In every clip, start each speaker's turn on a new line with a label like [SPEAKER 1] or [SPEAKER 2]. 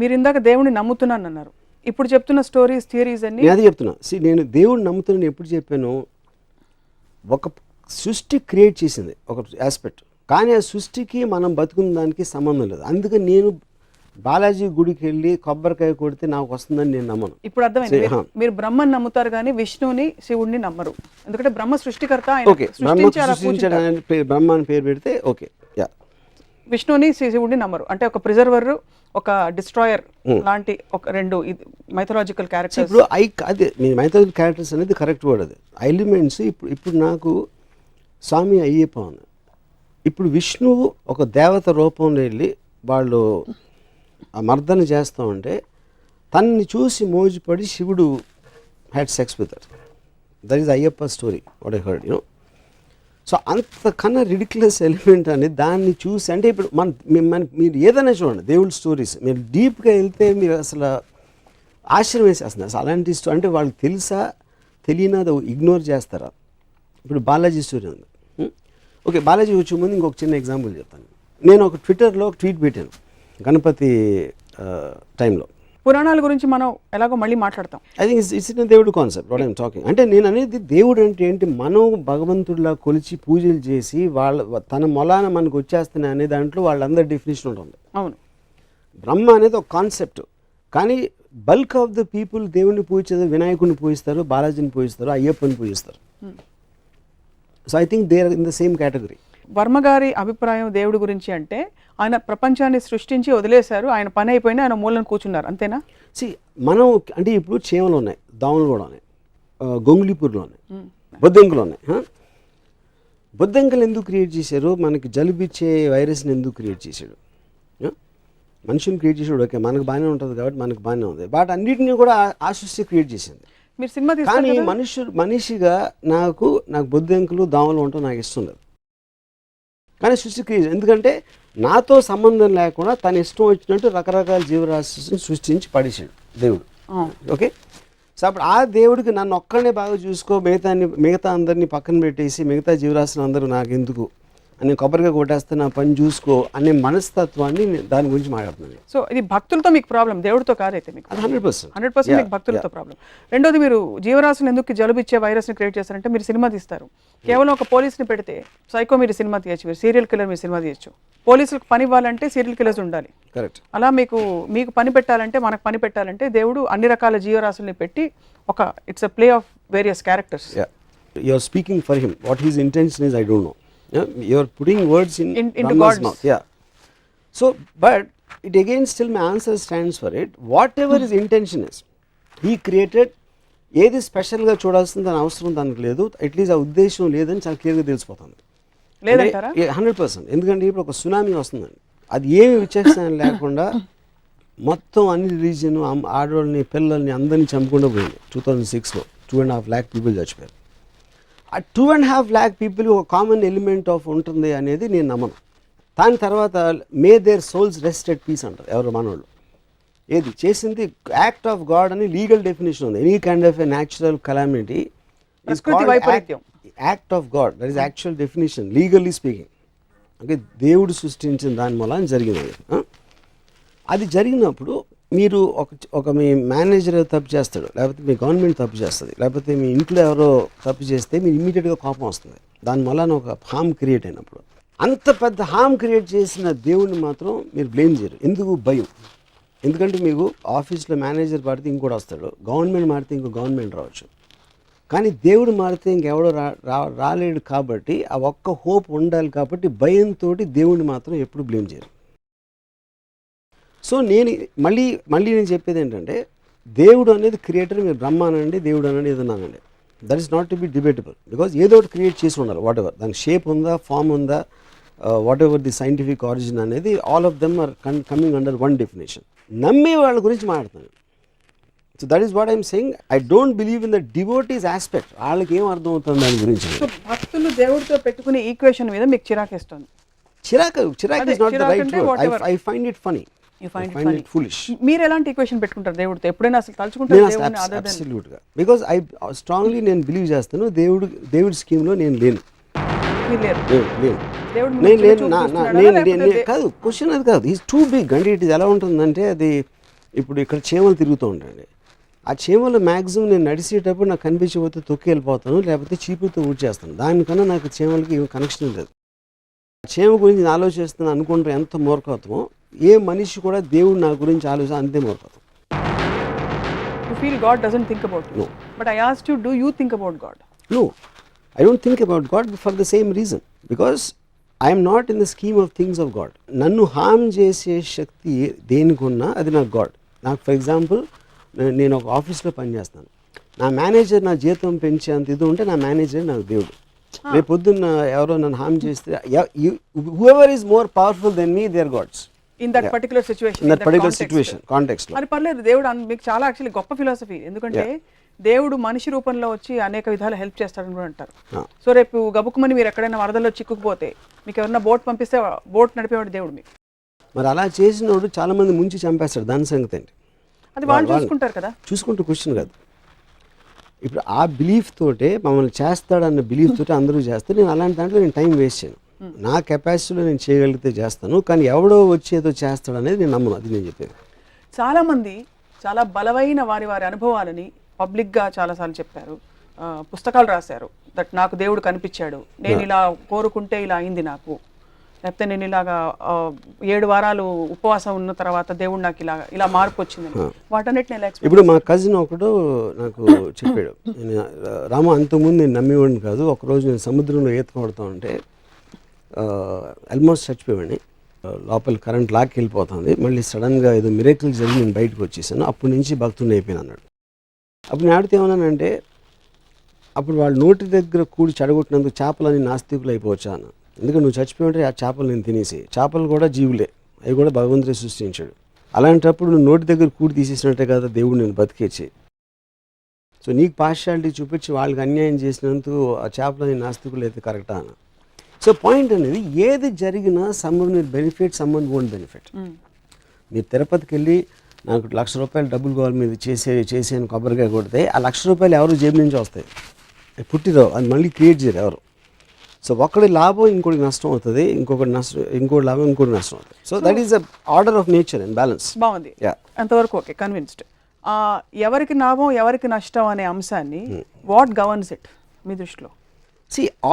[SPEAKER 1] మీరు ఇందాక దేవుడిని నమ్ముతున్నాను అన్నారు. ఇప్పుడు చెప్తున్న స్టోరీస్ థియరీస్ అన్ని
[SPEAKER 2] నేను అదే చెప్తున్నా. నేను దేవుడిని నమ్ముతున్నాను ఎప్పుడు చెప్పాను, ఒక సృష్టి క్రియేట్ చేసింది ఒక ఆస్పెక్ట్, కానీ ఆ సృష్టికి మనం బతుకున్న దానికి సంబంధం లేదు. అందుకని నేను బాలాజీ గుడికి వెళ్ళి కొబ్బరికాయ కొడితే నాకు వస్తుందని నేను నమ్మను.
[SPEAKER 1] ఇప్పుడు అర్థమైంది. మీరు బ్రహ్మని నమ్ముతారు కానీ విష్ణువుని శివుడిని నమ్మరు. ఎందుకంటే బ్రహ్మ సృష్టికర్త,
[SPEAKER 2] ఓకే, బ్రహ్మ అని పేరు పెడితే ఓకే.
[SPEAKER 1] విష్ణువుని శివుడిని నమ్మరు. అంటే ఒక ప్రిజర్వర్, ఒక డిస్ట్రాయర్ లాంటి ఒక రెండు మైథలాజికల్ క్యారెక్టర్స్.
[SPEAKER 2] ఇప్పుడు అదే మీ మైథలాజికల్ క్యారెక్టర్స్ అనేది కరెక్ట్ వర్డ్. అది ఎలిమెంట్స్. ఇప్పుడు నాకు స్వామి అయ్యప్ప ఉంది. ఇప్పుడు విష్ణువు ఒక దేవత రూపంలో వెళ్ళి వాళ్ళు ఆ మర్దన చేస్తూ ఉంటే తనని చూసి మోజుపడి శివుడు had sex with that. That is Ayyappa story what I heard, you know. So అంతకన్నా రిడిక్యులస్ ఎలిమెంట్ అని దాన్ని చూసి, అంటే ఇప్పుడు మీరు ఏదైనా చూడండి దేవుళ్ళ స్టోరీస్, మీరు డీప్గా వెళ్తే మీరు అసలు ఆశ్చర్యం వేసేస్తుంది. అసలు అలాంటి అంటే వాళ్ళకి తెలుసా తెలియనా అది ఇగ్నోర్ చేస్తారా. ఇప్పుడు బాలాజీ స్టోరీ ఉంది. ఓకే, బాలాజీ వచ్చే ముందు ఇంకొక చిన్న ఎగ్జాంపుల్ చెప్తాను. నేను ఒక ట్విట్టర్లో ఒక ట్వీట్ పెట్టాను గణపతి టైంలో.
[SPEAKER 1] పురాణాల గురించి మనం ఎలాగో మళ్ళీ మాట్లాడతాం.
[SPEAKER 2] ఐ థింక్ ఇట్స్ ఇన్ దేవుడు కాన్సెప్ట్ వాట్ ఐఎమ్ టాకింగ్. అంటే నేను అనేది దేవుడు అంటే ఏంటి, మనం భగవంతుడిలా కొలిచి పూజలు చేసి తన మొలాన మనకు వచ్చేస్తున్నాయి అనే దాంట్లో వాళ్ళందరి డెఫినేషన్ ఉంటుంది.
[SPEAKER 1] అవును,
[SPEAKER 2] బ్రహ్మ అనేది ఒక కాన్సెప్ట్, కానీ బల్క్ ఆఫ్ ద పీపుల్ దేవుడిని పూజిస్తారు, వినాయకుడిని పూజిస్తారు, బాలాజీని పూజిస్తారు, అయ్యప్పని పూజిస్తారు. So I think they are in the same category.
[SPEAKER 1] Varma గారి అభిప్రాయం దేవుడి గురించి అంటే ఆయన ప్రపంచాన్ని సృష్టించి వదిలేశారు, ఆయన పని అయిపోయినా ఆయన మూలను కూర్చున్నారు, అంతేనా?
[SPEAKER 2] మనం అంటే ఇప్పుడు చేమలు ఉన్నాయి, దోమలు కూడా ఉన్నాయి, గొంగుళిపూర్లు ఉన్నాయి, బొద్దింకలు ఉన్నాయి. బొద్దింకలు ఎందుకు క్రియేట్ చేశారు? మనకి జలుబిచ్చే వైరస్ని ఎందుకు క్రియేట్ చేశాడు? మనుషుని క్రియేట్ చేసాడు, ఓకే, మనకు బాగానే ఉంటుంది కాబట్టి మనకు బాగానే ఉంది. బట్ అన్నిటినీ కూడా ఆ సృష్టి క్రియేట్ చేసింది.
[SPEAKER 1] మీరు సినిమా
[SPEAKER 2] కానీ మనిషిగా నాకు బొద్దింకలు దోమలు ఉండటం నాకు ఇష్టం లేదు. కానీ సృష్టి క్రియేట్, ఎందుకంటే నాతో సంబంధం లేకుండా తన ఇష్టం వచ్చినట్టు రకరకాల జీవరాశిని సృష్టించి పడేసాడు దేవుడు. ఓకే, సో అప్పుడు ఆ దేవుడికి నన్ను ఒక్కడనే బాగా చూసుకో, మిగతా అందరినీ పక్కన పెట్టేసి మిగతా జీవరాశులు అందరూ నాకు ఎందుకు అని కొబ్బరిగా కొట్టేస్తే నా పని చూసుకో అనే మనస్తత్వాన్ని దాని గురించి మాట్లాడుతున్నాను.
[SPEAKER 1] సో ఇది భక్తులతో మీకు ప్రాబ్లం, దేవుడితో కాదైతే మీకు 100% మీకు భక్తులతో ప్రాబ్లం. రెండోది, మీరు జీవరాశులు ఎందుకు జలుబిచ్చే వైరస్ని క్రియేట్ చేస్తారంటే మీరు సినిమా తీస్తారు, కేవలం ఒక పోలీస్ని పెడితే సైకో మీరు సినిమా తీయచ్చు, మీరు సీరియల్ కిల్లర్ మీరు సినిమా తీయచ్చు. పోలీసులకు పని ఇవ్వాలంటే సీరియల్ కిల్లర్స్ ఉండాలి.
[SPEAKER 2] కరెక్ట్.
[SPEAKER 1] అలా మీకు పని పెట్టాలంటే, మనకు పని పెట్టాలంటే దేవుడు అన్ని రకాల జీవరాశుల్ని పెట్టి ఒక it's a play of various characters.
[SPEAKER 2] You are speaking for him. What his intention is I don't know. You are putting words into God's mouth. Yeah. So, but it again still my answer stands for it. Whatever his intention is, he created. ఏది స్పెషల్గా చూడాల్సిన దాని అవసరం దానికి లేదు, at least ఆ ఉద్దేశం లేదని చాలా క్లియర్గా తెలిసిపోతుంది.
[SPEAKER 1] లేదంటారా?
[SPEAKER 2] 100%. ఎందుకంటే ఇప్పుడు ఒక సునామీ వస్తుందండి, అది ఏమి విచక్షణ లేకుండా మొత్తం అన్ని రిలీజియన్ ఆడవాళ్ళని పిల్లల్ని అందరినీ చంపకుండా పోయింది. 2006లో 2.5 lakh పీపుల్ చచ్చిపోయారు. ఆ 2.5 lakh పీపుల్ ఒక కామన్ ఎలిమెంట్ ఆఫ్ ఉంటుంది అనేది నేను నమ్మను. దాని తర్వాత may their souls rest at peace అంటారు ఎవరు మనోళ్ళు. ఏది చేసింది యాక్ట్ ఆఫ్ గాడ్ అని లీగల్ డెఫినేషన్ ఉంది. Any kind of a natural calamity is called act of God. That is actual definition legally speaking. Okay, దేవుడు సృష్టించిన దాని వల్ల జరిగినది. అది జరిగినప్పుడు మీరు మీ మేనేజర్ తప్పు చేస్తాడు, లేకపోతే మీ గవర్నమెంట్ తప్పు చేస్తుంది, లేకపోతే మీ ఇంట్లో ఎవరో తప్పు చేస్తే మీరు ఇమీడియట్గా కోపం వస్తుంది. దానివల్ల ఒక హామ్ క్రియేట్ అయినప్పుడు అంత పెద్ద హామ్ క్రియేట్ చేసిన దేవుడిని మాత్రం మీరు బ్లేమ్ చేయరు. ఎందుకు? భయం. ఎందుకంటే మీకు ఆఫీస్లో మేనేజర్ మారితే ఇంకోటి వస్తాడు, గవర్నమెంట్ మారితే ఇంకో గవర్నమెంట్ రావచ్చు, కానీ దేవుడు మారితే ఇంకెవడో రాలేడు. కాబట్టి ఆ ఒక్క హోప్ ఉండాలి. కాబట్టి భయంతో దేవుడిని మాత్రం ఎప్పుడు బ్లేమ్ చేయరు. సో నేను మళ్ళీ నేను చెప్పేది ఏంటంటే, దేవుడు అనేది క్రియేటర్, మీరు బ్రహ్మ అనండి, దేవుడు అనండి, ఏదన్నానండి, that is not to be debatable. Because ఏదో ఒకటి క్రియేట్ చేసి ఉండాలి. వాట్ ఎవర్ దానికి షేప్ ఉందా, ఫామ్ ఉందా, whatever the scientific origin అనేది, all of them are coming under one definition. నమ్మే వాళ్ళ గురించి మాట్లాడుతాను. So that is what I'm saying. I don't believe in the devotees aspect. వాళ్ళకి ఏం అర్థం అవుతుంది దాని గురించి.
[SPEAKER 1] భక్తులు దేవుడితో పెట్టుకునే ఈక్వేషన్ మీద మీకు చిరాకేస్తుంది.
[SPEAKER 2] చిరాకు is not the right word. I find it funny.
[SPEAKER 1] మీరు ఎలాంటి ఈక్వేషన్ పెట్టుకుంటారు దేవుడితో? ఎప్పుడైనా అసలు తలుచుకుంటారు?
[SPEAKER 2] అబ్సల్యూట్గా. బికాజ్ ఐ స్ట్రాంగ్లీ నేను బిలీవ్ చేస్తాను దేవుడి స్కీమ్లో నేను లేను. కాదు, క్వశ్చన్ అది కాదు. Is too big. అంటే ఇట్ ఎలా ఉంటుందంటే, అది ఇప్పుడు ఇక్కడ చీమలు తిరుగుతూ ఉంటాయండి. ఆ చీమలు మ్యాక్సిమం నేను నడిచేటప్పుడు నాకు కనిపించకపోతే తొక్కి వెళ్ళిపోతాను, లేకపోతే చీపుతో ఊడ్చేస్తాను. దానికన్నా నాకు చీమలకి ఏం కనెక్షన్ లేదు. చీమ గురించి నేను ఆలోచిస్తున్నాను అనుకుంటే ఎంత మూర్ఖత్వమో, ఏ మనిషి కూడా దేవుడు నా గురించి ఆలోచన అంతే మూర్ఖత్వం.
[SPEAKER 1] You feel God doesn't think about you.
[SPEAKER 2] No.
[SPEAKER 1] But I asked you, do you think about God?
[SPEAKER 2] No, I don't think about God for the same reason. Because I am not in the scheme of things of God. నన్ను హామ్ చేసే శక్తి దేనికున్నా అది నాకు God. నాకు for example నేను ఒక ఆఫీస్లో పనిచేస్తాను. నా మేనేజర్ నా జీతం పెంచేంత ఇది ఉంటే నా మేనేజర్ నాకు దేవుడు. రేపు పొద్దున్న ఎవరో నన్ను హామ్ చేస్తే whoever is more powerful than me, they are gods.
[SPEAKER 1] In that particular situation,
[SPEAKER 2] in that particular situation, context లో.
[SPEAKER 1] మరి పర్లేదు, దేవుడు మీకు చాలా యాక్చువల్లీ గొప్ప ఫిలాసఫీ. ఎందుకంటే దేవుడు మనిషి రూపంలో వచ్చి అనేక విధాలు హెల్ప్ చేస్తారని కూడా అంటారు. సో రేపు గబుక్కుమని మీరు ఎక్కడైనా వరదల్లో చిక్కుకుపోతే మీకు ఎవరైనా బోట్ పంపిస్తే బోట్ నడిపేవాడు దేవుడు మీకు.
[SPEAKER 2] మరి అలా చేసినోడు చాలా మంది ముంచి చంపేస్తాడు. దాని సంగతి ఏంటి?
[SPEAKER 1] అది వాళ్ళు చూసుకుంటారు కదా.
[SPEAKER 2] చూసుకుంటూ క్వశ్చన్ కాదు. ఇప్పుడు ఆ బిలీఫ్ తోటే మమ్మల్ని చేస్తాడన్న బిలీఫ్ తోటే అందరూ చేస్తారు. నేను అలాంటి దాంట్లో నేను టైం వేస్ట్ చేయను. నా కెపాసిటీలో నేను చేయగలిగితే చేస్తాను, కానీ ఎవడో వచ్చి ఏదో చేస్తాడు అనేది నేను నమ్మను. అది నేను చెప్పేది.
[SPEAKER 1] చాలామంది చాలా బలమైన వారి అనుభవాలని పబ్లిక్గా చాలాసార్లు చెప్పారు, పుస్తకాలు రాశారు. దట్ నాకు దేవుడు కనిపించాడు, నేను ఇలా కోరుకుంటే ఇలా అయింది నాకు, లేకపోతే నేను ఇలాగా 7 వారాలు ఉపవాసం ఉన్న తర్వాత దేవుడు నాకు ఇలా మార్పు వచ్చింది. వాటన్నిటిని ఎలా ఎక్స్ప్లెయిన్?
[SPEAKER 2] ఇప్పుడు మా కజిన్ ఒకడు నాకు చెప్పాడు, రామ అంతకుముందు నేను నమ్మేవాడిని కాదు, ఒకరోజు నేను సముద్రంలో ఈత కొడతా ఉంటే ఆల్మోస్ట్ చచ్చిపోయాడిని, లోపల కరెంట్ లాక్కి వెళ్ళిపోతుంది, మళ్ళీ సడన్గా ఏదో మిరేకిల్ జరిగి నేను బయటకు వచ్చేసాను, అప్పటి నుంచి భక్తుడిని అయిపోయాను అన్నాడు. అప్పుడు నేను ఆడితే ఏమన్నానంటే, అప్పుడు వాళ్ళు నోటి దగ్గర కూడి చెడగొట్టినందుకు చేపలని నాస్తికులు అయిపోవచ్చా అన్న. ఎందుకంటే నువ్వు చచ్చిపోయింటే ఆ చేపలు నేను తినేసి, చేపలు కూడా జీవులే, అవి కూడా భగవంతుడే సృష్టించాడు. అలాంటప్పుడు నువ్వు నోటి దగ్గర కూడి తీసేసినట్టే కదా దేవుడు నేను బతికేసి. సో నీకు పార్షియాలిటీ చూపించి వాళ్ళకి అన్యాయం చేసినందుకు ఆ చేపలని నాస్తికులు అయితే కరెక్టా అన్న. సో పాయింట్ అనేది, ఏది జరిగినా సమ్మన్ మీరు బెనిఫిట్, సమ్మన్ వోంట్ బెనిఫిట్. మీరు తిరుపతికి వెళ్ళి నాకు ₹1,00,000 డబ్బులు కావాలి మీరు చేసేని కొబ్బరికాయ కొడితే ఆ ₹1,00,000 ఎవరు జేబు నుంచి వస్తాయి, పుట్టిరావు, అది మళ్ళీ క్రియేట్ చేయరు ఎవరు. సో ఒకటి లాభం ఇంకోటి నష్టం అవుతుంది, ఇంకోటి లాభం ఇంకోటి నష్టం అవుతుంది. So that is the order of nature and balance.
[SPEAKER 1] బాగుంది, అంతవరకు ఓకే, కన్విన్స్డ్. ఎవరికి లాభం ఎవరికి నష్టం అనే అంశాన్ని వాట్ గవర్న్స్ ఇట్ మీ దృష్టిలో?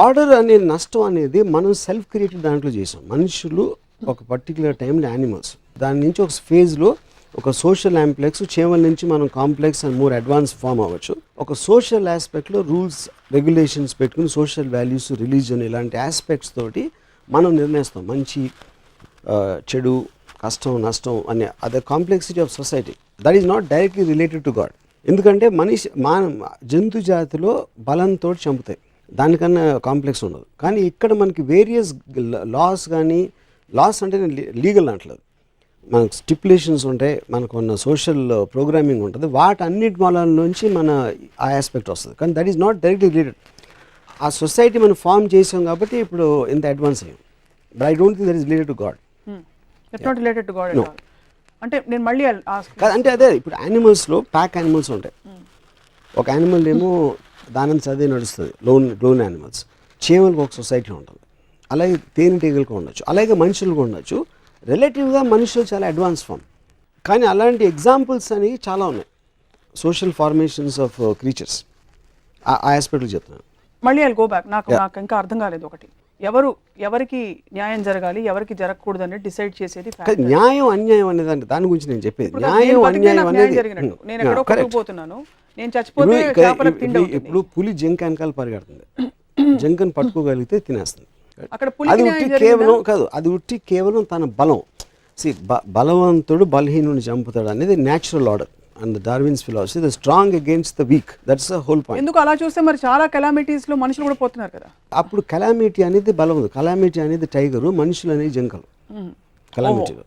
[SPEAKER 2] ఆర్డర్ అనే నష్టం అనేది మనం సెల్ఫ్ క్రియేటెడ్ దాంట్లో చేసాం. మనుషులు ఒక పర్టికులర్ టైంలో యానిమల్స్, దాని నుంచి ఒక ఫేజ్లో ఒక సోషల్ ఆంప్లెక్స్, చీమల నుంచి మనం complex and more advance form అవ్వచ్చు. ఒక సోషల్ ఆస్పెక్ట్లో రూల్స్ రెగ్యులేషన్స్ పెట్టుకుని సోషల్ వాల్యూస్, రిలీజన్ ఇలాంటి ఆస్పెక్ట్స్ తోటి మనం నిర్ణయిస్తాం మంచి చెడు, కష్టం నష్టం అనే అదే complexity of society. That is not directly related to God. ఎందుకంటే జంతు జాతిలో బలంతో చంపుతాయి, దానికన్నా కాంప్లెక్స్ ఉండదు. కానీ ఇక్కడ మనకి వేరియస్ లాస్, కానీ లాస్ అంటే లీగల్ అంటలేదు, మనకు స్టిపులేషన్స్ ఉంటాయి, మనకు ఉన్న సోషల్ ప్రోగ్రామింగ్ ఉంటుంది, వాటన్నిటి మూలాల నుంచి మన ఆ ఆస్పెక్ట్ వస్తుంది. కానీ that is not directly related. ఆ సొసైటీ మనం ఫామ్ చేసాం కాబట్టి ఇప్పుడు ఇంత అడ్వాన్స్ అయ్యాం. But I don't think that is related to God.
[SPEAKER 1] It's not related to God at all. అంటే నేను మళ్ళీ
[SPEAKER 2] అంటే అదే, ఇప్పుడు యానిమల్స్లో ప్యాక్ యానిమల్స్ ఉంటాయి. ఒక యానిమల్ ఏమో దానం చదివి నడుస్తుంది, లోన్ యానిమల్స్. చీమలకు ఒక సొసైటీ ఉంటుంది, అలాగే తేనెటీగలకు ఉండొచ్చు, అలాగే మనుషులకు ఉండొచ్చు. రిలేటివ్గా మనుషులు చాలా అడ్వాన్స్ ఫామ్. కానీ అలాంటి ఎగ్జాంపుల్స్ అనేవి చాలా ఉన్నాయి, సోషల్ ఫార్మేషన్స్ ఆఫ్ క్రీచర్స్. ఆ ఆస్పెక్ట్లు చెప్తున్నాను.
[SPEAKER 1] మళ్ళీ ఐల్ గో బ్యాక్. నాకు ఇంకా అర్థం కాలేదు ఒకటి, ఎవరికి న్యాయం జరగాలి ఎవరికి జరగకూడదు అనేది డిసైడ్ చేసేది
[SPEAKER 2] న్యాయం అన్యాయం అనేది దాని గురించి నేను చెప్పేది. న్యాయం అన్యాయం అనేది
[SPEAKER 1] నేను ఎక్కడో కొట్టుకుపోతున్నాను, నేను చచ్చిపోతే చేపలకు తిండి అవుతుంది.
[SPEAKER 2] ఇప్పుడు పులి జింక వెనకాల పరిగెడుతుంది, జింకను పట్టుకోగలిగితే తినేస్తుంది.
[SPEAKER 1] అక్కడ
[SPEAKER 2] అది ఉట్టి కేవలం కాదు, అది ఉట్టి కేవలం తన బలం. బలవంతుడు బలహీనుని చంపుతాడు అనేది natural order and Darwin's philosophy, the strong against the week. That's the whole point.
[SPEAKER 1] ఎందుకు అలా చూస్తే మరి చాలా కెలామిటీస్ లో మనుషులు కూడా పోతున్నారు కదా.
[SPEAKER 2] అప్పుడు కెలామిటీ అనేది బలం, కెలామిటీ అనేది టైగరు, మనుషులు అనేది జింకలు కెలామిటీలో.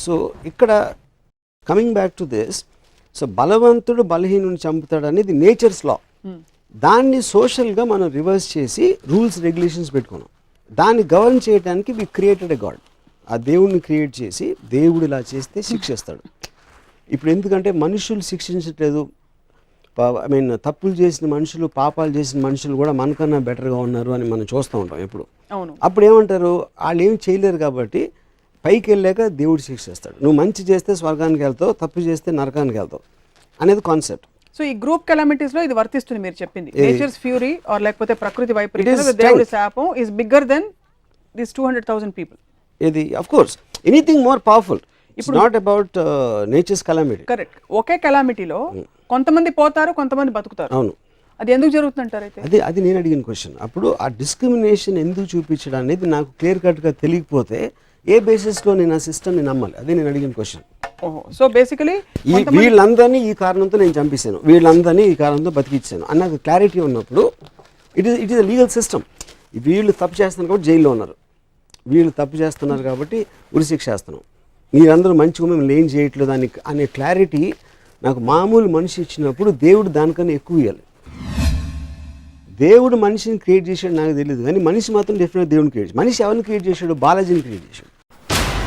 [SPEAKER 2] సో ఇక్కడ coming back to this, so బలవంతుడు బలహీనుని చంపుతాడు అనేది నేచర్స్ లా. దాన్ని సోషల్గా మనం రివర్స్ చేసి రూల్స్ రెగ్యులేషన్స్ పెట్టుకున్నాం. దాన్ని గవర్న్ చేయడానికి వి క్రియేటెడ్ ఎ గాడ్. ఆ దేవుడిని క్రియేట్ చేసి దేవుడు ఇలా చేస్తే శిక్షిస్తాడు. ఇప్పుడు ఎందుకంటే మనుషులు శిక్షించట్లేదు, ఐ మీన్ తప్పులు చేసిన మనుషులు, పాపాలు చేసిన మనుషులు కూడా మనకన్నా బెటర్గా ఉన్నారు అని మనం చూస్తూ ఉంటాం ఎప్పుడు. అప్పుడు ఏమంటారు, వాళ్ళు ఏమి చేయలేరు కాబట్టి పైకి వెళ్ళాక దేవుడు శిక్షిస్తాడు. నువ్వు మంచి చేస్తే స్వర్గానికి వెళ్తావు, తప్పు చేస్తే నరకానికి వెళ్తావు అనేది కాన్సెప్ట్.
[SPEAKER 1] సో ఈ గ్రూప్ కెలామిటీస్ లో ఇది వర్తిస్తుంది మీరు చెప్పింది. నేచర్స్ ఫ్యూరీ ఆర్ లేకపోతే ప్రకృతి
[SPEAKER 2] It
[SPEAKER 1] వైపరీత్యం
[SPEAKER 2] is
[SPEAKER 1] దేవుడి శాపం is bigger than this 200,000 people.
[SPEAKER 2] ఇది of course anything more powerful. It's not about nature's calamity.
[SPEAKER 1] Correct. ఒకే కెలామిటీలో కొంతమంది పోతారు, కొంతమంది బతుకుతారు.
[SPEAKER 2] అవును.
[SPEAKER 1] అది ఎందుకు జరుగుతుందంటారు అయితే?
[SPEAKER 2] అది నేను అడిగిన క్వశ్చన్. అప్పుడు ఆ డిస్క్రిమినేషన్ ఎందుకు చూపించడం అనేది నాకు క్లియర్ కట్గా తెలియకపోతే ఏ బేసిస్లో నేను ఆ సిస్టమ్ని నమ్మాలి? అదే నేను అడిగిన క్వశ్చన్.
[SPEAKER 1] ఓహో. సో బేసికలీ
[SPEAKER 2] వీళ్ళందరినీ ఈ కారణంతో నేను చంపేశాను, వీళ్ళందరినీ ఈ కారణంతో బతికిచ్చాను అన్నది క్లారిటీ ఉన్నప్పుడు it is a legal system. వీళ్ళు తప్పు చేస్తున్నారు కాబట్టి జైల్లో ఉన్నారు, వీళ్ళు తప్పు చేస్తున్నారు కాబట్టి ఉరిశిక్ష చేస్తున్నాం, మీరందరూ మంచిగా మిమ్మల్ని ఏం చేయట్లేదు అనే క్లారిటీ నాకు మామూలు మనిషి ఇచ్చినప్పుడు దేవుడు దానికన్నా ఎక్కువ ఇవ్వాలి. దేవుడు మనిషిని క్రియేట్ చేశాడు నాకు తెలియదు, కానీ మనిషి మాత్రం డెఫినెట్గా దేవుడిని క్రియేట్ చేశాడు. మనిషి ఎవరిని క్రియేట్ చేశాడు? బాలాజీని క్రియేట్ చేశాడు.